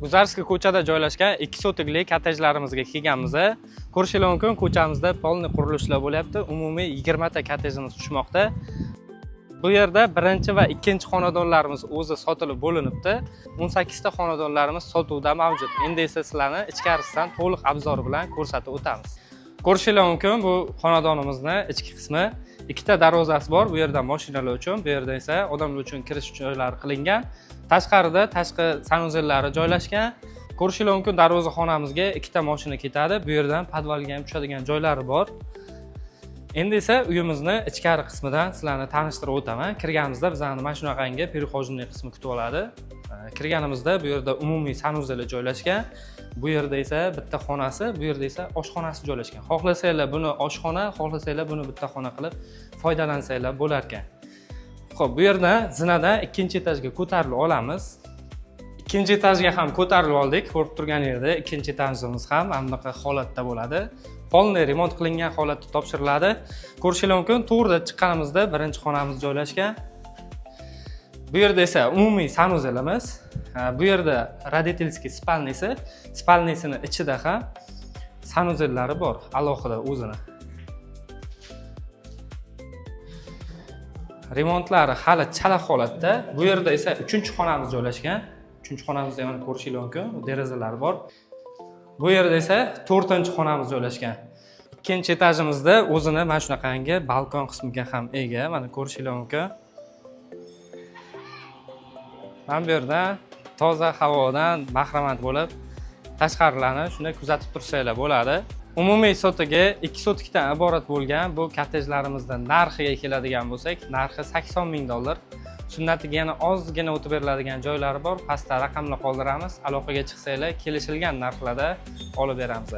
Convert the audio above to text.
Guzarskiy ko'chada joylashgan 2 sotiklik kottejlarimizga kelganmiz. Ko'rishingiz mumkin, ko'chamizda polni qurilishlar bo'lyapti. Umumiy 20 ta kottejimiz tushmoqda. Bu yerda birinchi va ikkinchi xonadonlarimiz o'zi sotilib bo'linibdi. 18 ta xonadonlarimiz sotuvda mavjud. Endi esa sizlarni ichkarisidan to'liq obzor bilan ko'rsatib o'tamiz. Ko'rishingiz mumkin, bu xonadonimizning ichki qismi. 2 ta darvozasi bor. Bu yerda mashinalar uchun, bu yerda esa odamlar uchun kirish joylari qilingan. Tashqarida tashqi sanuzellari joylashgan. Ko'rishingiz mumkin, darvozaxonamizga 2 ta mashina ketadi. Bu yerdan podvalga ham tushadigan joylari bor. Endi esa uyimizni ichkari qismidan sizlarni tanishtirib o'taman. Kirganimizda bizlarni mana shunaqangi перехожный qismi kutib oladi. Kirganimizda bu yerda umumiy sanuzellar joylashgan. Bu yerda esa bitta xonasi, bu yerda esa oshxonasi joylashgan. Xohlasanglar buni oshxona, xohlasanglar buni bitta xona qilib foydalansanglar bo'lar ekan. Xo'p, bu yerda zinadan ikkinchi etajga ko'tarilib olamiz. Ikkinchi etajga ham ko'tarilib oldik. Ko'rib turganingizdek, ikkinchi etajimiz ham mana bunaqa holatda bo'ladi. Polni remont qilingan holatda topshiriladi. Ko'rishingiz mumkin, to'g'rida chiqqanimizda birinchi xonamiz joylashgan. Bu yerda esa umumiy sanuzelimiz. Bu yerda родительский spalnisi, spalnisini ichida ham sanuzellari bor, alohida o'zini. Remontlari hali chala holatda. Bu yerda esa 3-xonamiz joylashgan. 3-xonamizda ham ko'rishingiz mumkin, derazalari bor. Bu yerda esa 4-xonamiz joylashgan. Ikkinchi etajimizda o'zini mana shunaqangi balkon qismiga ham ega. Mana ko'rishingiz mumkin. Mana bu yerda toza havodan bahramand bo'lib, tashqarilarni shunday kuzatib tursanglar bo'ladi. Umumiy sotiga 2 sotikdan iborat bo'lgan bu kottejlarimizdan narxiga keladigan bo'lsak, narxi $80,000. Sunnatiga yana ozgina o'tib beriladigan joylari bor. Pastda raqamlar qoldiramiz. Aloqaga chiqsanglar, kelishilgan narxlarda olib beramiz.